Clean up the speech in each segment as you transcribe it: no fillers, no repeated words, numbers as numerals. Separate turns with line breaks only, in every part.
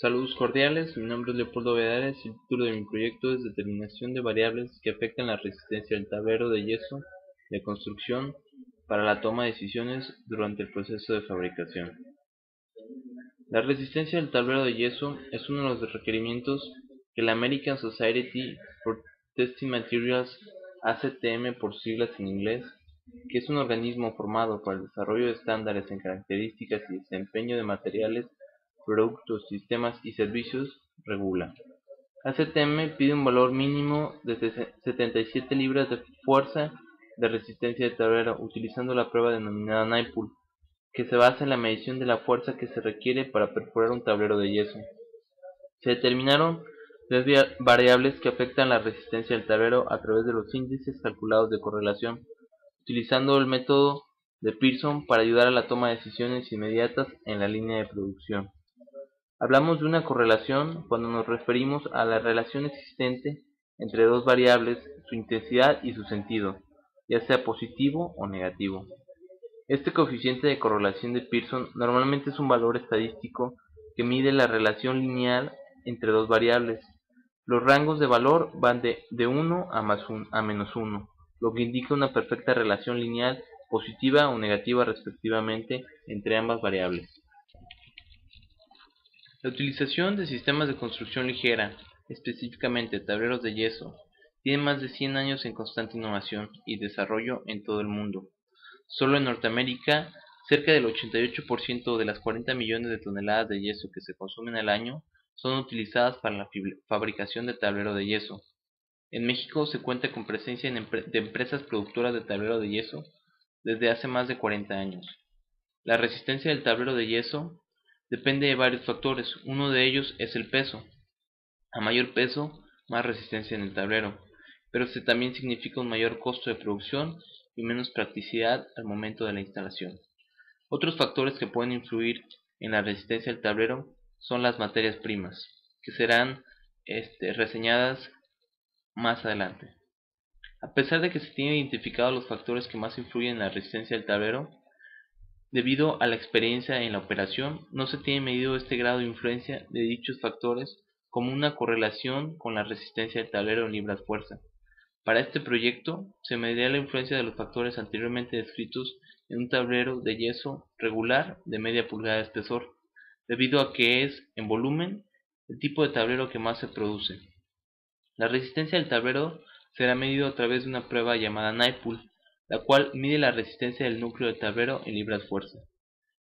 Saludos cordiales, mi nombre es Leopoldo Vedales y el título de mi proyecto es Determinación de variables que afectan la resistencia del tablero de yeso de construcción para la toma de decisiones durante el proceso de fabricación. La resistencia del tablero de yeso es uno de los requerimientos que la American Society for Testing Materials, ACTM por siglas en inglés, que es un organismo formado para el desarrollo de estándares en características y desempeño de materiales, productos, sistemas y servicios, regula. ACTM pide un valor mínimo de 77 libras de fuerza de resistencia de tablero utilizando la prueba denominada Naipull, que se basa en la medición de la fuerza que se requiere para perforar un tablero de yeso. Se determinaron tres variables que afectan la resistencia del tablero a través de los índices calculados de correlación, utilizando el método de Pearson para ayudar a la toma de decisiones inmediatas en la línea de producción. Hablamos de una correlación cuando nos referimos a la relación existente entre dos variables, su intensidad y su sentido, ya sea positivo o negativo. Este coeficiente de correlación de Pearson normalmente es un valor estadístico que mide la relación lineal entre dos variables. Los rangos de valor van de 1 a menos 1, lo que indica una perfecta relación lineal positiva o negativa respectivamente entre ambas variables. La utilización de sistemas de construcción ligera, específicamente tableros de yeso, tiene más de 100 años en constante innovación y desarrollo en todo el mundo. Solo en Norteamérica, cerca del 88% de las 40 millones de toneladas de yeso que se consumen al año son utilizadas para la fabricación de tablero de yeso. En México se cuenta con presencia de empresas productoras de tablero de yeso desde hace más de 40 años. La resistencia del tablero de yeso depende de varios factores. Uno de ellos es el peso. A mayor peso, más resistencia en el tablero, pero este también significa un mayor costo de producción y menos practicidad al momento de la instalación. Otros factores que pueden influir en la resistencia del tablero son las materias primas, que serán reseñadas más adelante. A pesar de que se tienen identificados los factores que más influyen en la resistencia del tablero, debido a la experiencia en la operación, no se tiene medido este grado de influencia de dichos factores como una correlación con la resistencia del tablero en libras-fuerza. Para este proyecto, se mediría la influencia de los factores anteriormente descritos en un tablero de yeso regular de media pulgada de espesor, debido a que es, en volumen, el tipo de tablero que más se produce. La resistencia del tablero será medido a través de una prueba llamada Naipull, la cual mide la resistencia del núcleo del tablero en libras-fuerza.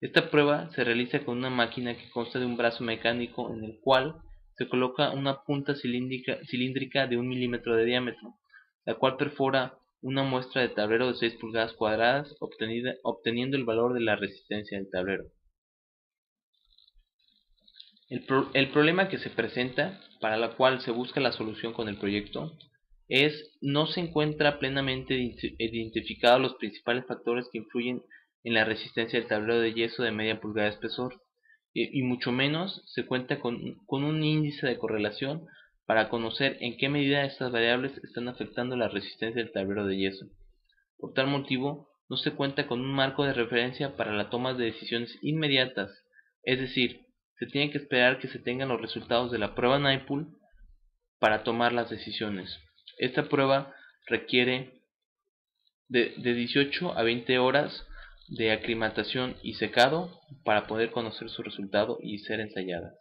Esta prueba se realiza con una máquina que consta de un brazo mecánico en el cual se coloca una punta cilíndrica de 1 milímetro de diámetro, la cual perfora una muestra de tablero de 6 pulgadas cuadradas, obteniendo el valor de la resistencia del tablero. El problema que se presenta, para la cual se busca la solución con el proyecto, no se encuentra plenamente identificados los principales factores que influyen en la resistencia del tablero de yeso de media pulgada de espesor, y mucho menos se cuenta con un índice de correlación para conocer en qué medida estas variables están afectando la resistencia del tablero de yeso. Por tal motivo, no se cuenta con un marco de referencia para la toma de decisiones inmediatas, es decir, se tiene que esperar que se tengan los resultados de la prueba Naipull para tomar las decisiones. Esta prueba requiere de 18 a 20 horas de aclimatación y secado para poder conocer su resultado y ser ensayada.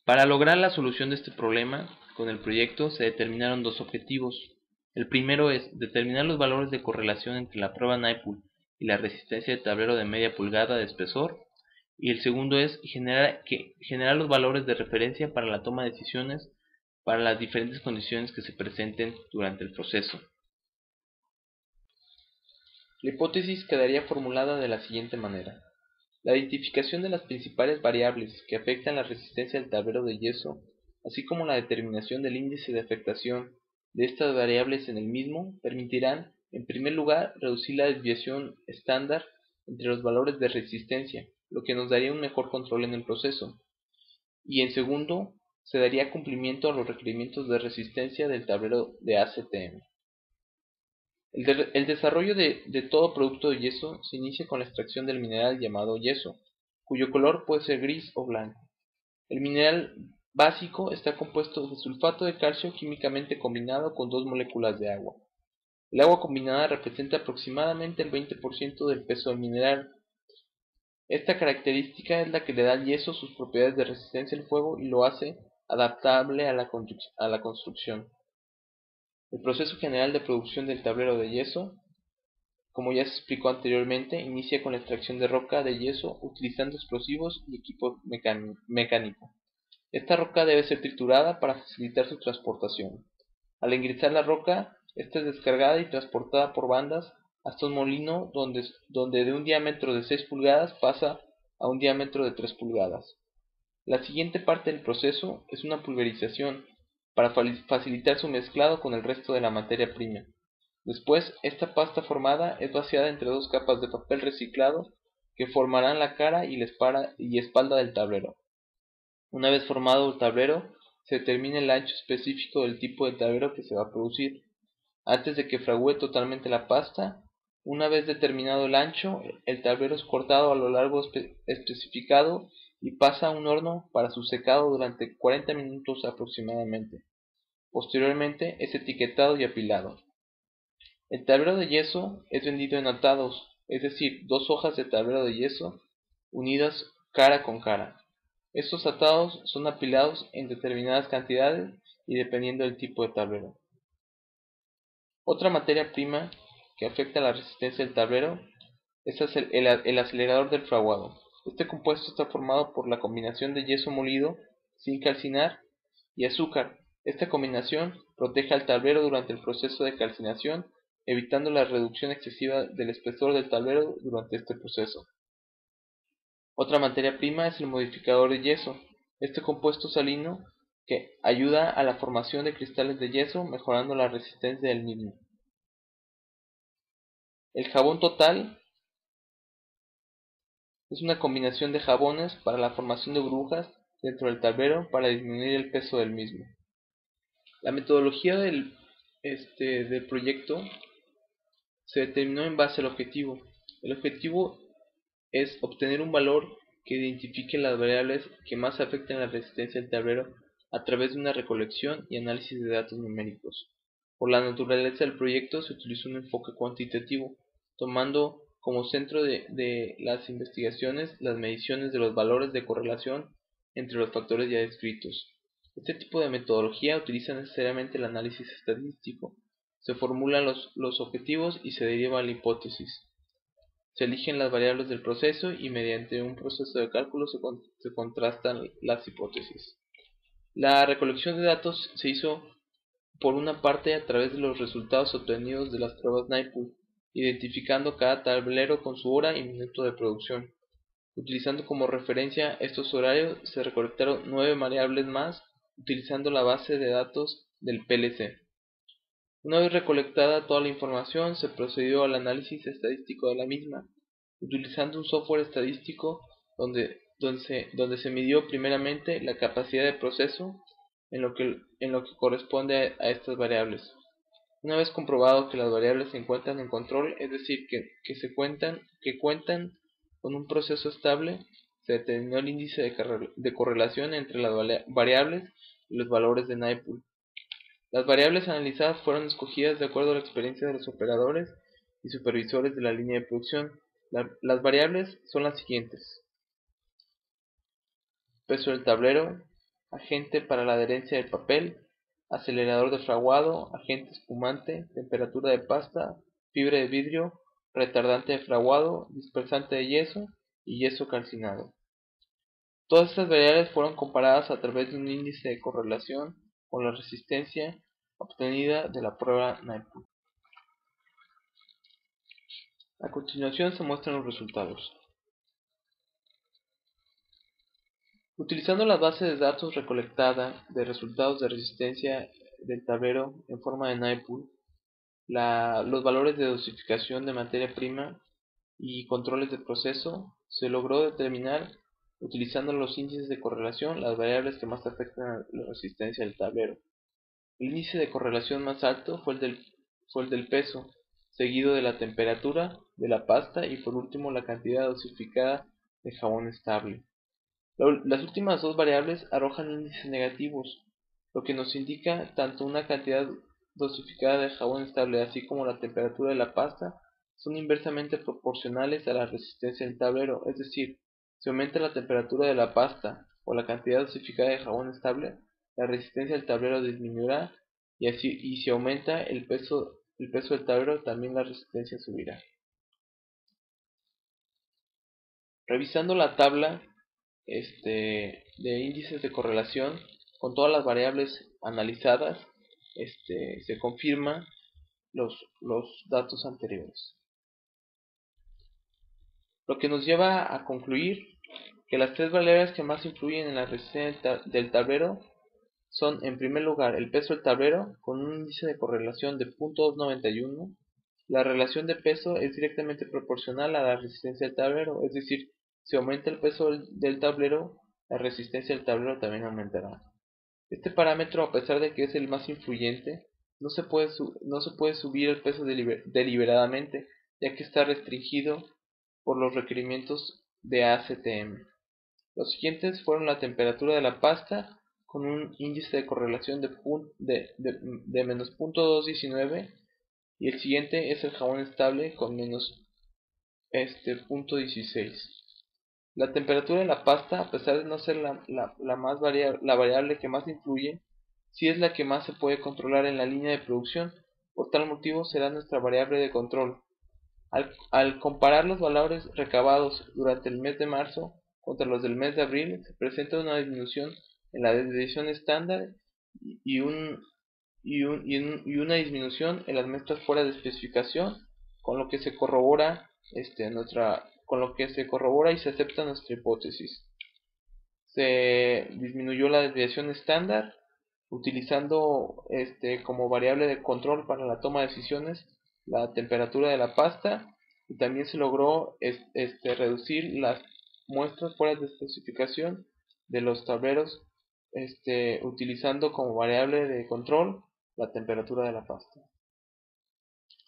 Para lograr la solución de este problema, con el proyecto se determinaron dos objetivos. El primero es determinar los valores de correlación entre la prueba Naipull y la resistencia de tablero de media pulgada de espesor, y el segundo es generar los valores de referencia para la toma de decisiones para las diferentes condiciones que se presenten durante el proceso. La hipótesis quedaría formulada de la siguiente manera. La identificación de las principales variables que afectan la resistencia del tablero de yeso, así como la determinación del índice de afectación de estas variables en el mismo, permitirán, en primer lugar, reducir la desviación estándar entre los valores de resistencia, lo que nos daría un mejor control en el proceso, y en segundo, se daría cumplimiento a los requerimientos de resistencia del tablero de ACTM. El desarrollo de todo producto de yeso se inicia con la extracción del mineral llamado yeso, cuyo color puede ser gris o blanco. El mineral básico está compuesto de sulfato de calcio químicamente combinado con dos moléculas de agua. El agua combinada representa aproximadamente el 20% del peso del mineral. Esta característica es la que le da al yeso sus propiedades de resistencia al fuego y lo hace adaptable a la construcción. El proceso general de producción del tablero de yeso, como ya se explicó anteriormente, inicia con la extracción de roca de yeso utilizando explosivos y equipo mecánico. Esta roca debe ser triturada para facilitar su transportación. Al ingresar la roca, esta es descargada y transportada por bandas hasta un molino donde de un diámetro de 6 pulgadas pasa a un diámetro de 3 pulgadas. La siguiente parte del proceso es una pulverización para facilitar su mezclado con el resto de la materia prima. Después, esta pasta formada es vaciada entre dos capas de papel reciclado que formarán la cara y espalda del tablero. Una vez formado el tablero, se determina el ancho específico del tipo de tablero que se va a producir. Antes de que fragúe totalmente la pasta, una vez determinado el ancho, el tablero es cortado a lo largo especificado y pasa a un horno para su secado durante 40 minutos aproximadamente. Posteriormente es etiquetado y apilado. El tablero de yeso es vendido en atados, es decir, dos hojas de tablero de yeso unidas cara con cara. Estos atados son apilados en determinadas cantidades y dependiendo del tipo de tablero. Otra materia prima que afecta a la resistencia del tablero es el acelerador del fraguado. Este compuesto está formado por la combinación de yeso molido sin calcinar y azúcar. Esta combinación protege al tablero durante el proceso de calcinación, evitando la reducción excesiva del espesor del tablero durante este proceso. Otra materia prima es el modificador de yeso. Este compuesto salino que ayuda a la formación de cristales de yeso, mejorando la resistencia del mismo. El jabón total es una combinación de jabones para la formación de burbujas dentro del tablero para disminuir el peso del mismo. La metodología del proyecto se determinó en base al objetivo. El objetivo es obtener un valor que identifique las variables que más afectan la resistencia del tablero a través de una recolección y análisis de datos numéricos. Por la naturaleza del proyecto se utilizó un enfoque cuantitativo, tomando como centro de las investigaciones las mediciones de los valores de correlación entre los factores ya descritos. Este tipo de metodología utiliza necesariamente el análisis estadístico. Se formulan los objetivos y se deriva la hipótesis. Se eligen las variables del proceso y mediante un proceso de cálculo se contrastan las hipótesis. La recolección de datos se hizo por una parte a través de los resultados obtenidos de las pruebas NIPUL, identificando cada tablero con su hora y minuto de producción. Utilizando como referencia estos horarios, se recolectaron 9 variables más utilizando la base de datos del PLC. Una vez recolectada toda la información, se procedió al análisis estadístico de la misma, utilizando un software estadístico donde se midió primeramente la capacidad de proceso en lo que corresponde a estas variables. Una vez comprobado que las variables se encuentran en control, es decir, que cuentan con un proceso estable, se determinó el índice de correlación entre las variables y los valores de NIPUL. Las variables analizadas fueron escogidas de acuerdo a la experiencia de los operadores y supervisores de la línea de producción. Las variables son las siguientes: peso del tablero, agente para la adherencia del papel, acelerador de fraguado, agente espumante, temperatura de pasta, fibra de vidrio, retardante de fraguado, dispersante de yeso y yeso calcinado. Todas estas variables fueron comparadas a través de un índice de correlación con la resistencia obtenida de la prueba NIPUL. A continuación se muestran los resultados. Utilizando la base de datos recolectada de resultados de resistencia del tablero en forma de NIPUL, los valores de dosificación de materia prima y controles de proceso, se logró determinar, utilizando los índices de correlación, las variables que más afectan a la resistencia del tablero. El índice de correlación más alto fue el del peso, seguido de la temperatura de la pasta y por último la cantidad dosificada de jabón estable. Las últimas dos variables arrojan índices negativos, lo que nos indica tanto una cantidad dosificada de jabón estable así como la temperatura de la pasta son inversamente proporcionales a la resistencia del tablero, es decir, si aumenta la temperatura de la pasta o la cantidad dosificada de jabón estable, la resistencia del tablero disminuirá y si aumenta el peso del tablero también la resistencia subirá. Revisando la tabla de índices de correlación con todas las variables analizadas, se confirma los datos anteriores. Lo que nos lleva a concluir que las tres variables que más influyen en la resistencia del tablero son, en primer lugar, el peso del tablero con un índice de correlación de 0.291. La relación de peso es directamente proporcional a la resistencia del tablero, es decir, si aumenta el peso del tablero, la resistencia del tablero también aumentará. Este parámetro, a pesar de que es el más influyente, no se puede subir el peso deliberadamente, ya que está restringido por los requerimientos de ACTM. Los siguientes fueron la temperatura de la pasta, con un índice de correlación de menos 0.219, y el siguiente es el jabón estable con menos 0.16. La temperatura de la pasta, a pesar de no ser la variable que más influye, sí es la que más se puede controlar en la línea de producción. Por tal motivo será nuestra variable de control. Al comparar los valores recabados durante el mes de marzo contra los del mes de abril, se presenta una disminución en la desviación estándar y, un, y una disminución en las mezclas fuera de especificación, con lo que se corrobora y se acepta nuestra hipótesis. Se disminuyó la desviación estándar utilizando como variable de control para la toma de decisiones la temperatura de la pasta, y también se logró reducir las muestras fuera de especificación de los tableros utilizando como variable de control la temperatura de la pasta.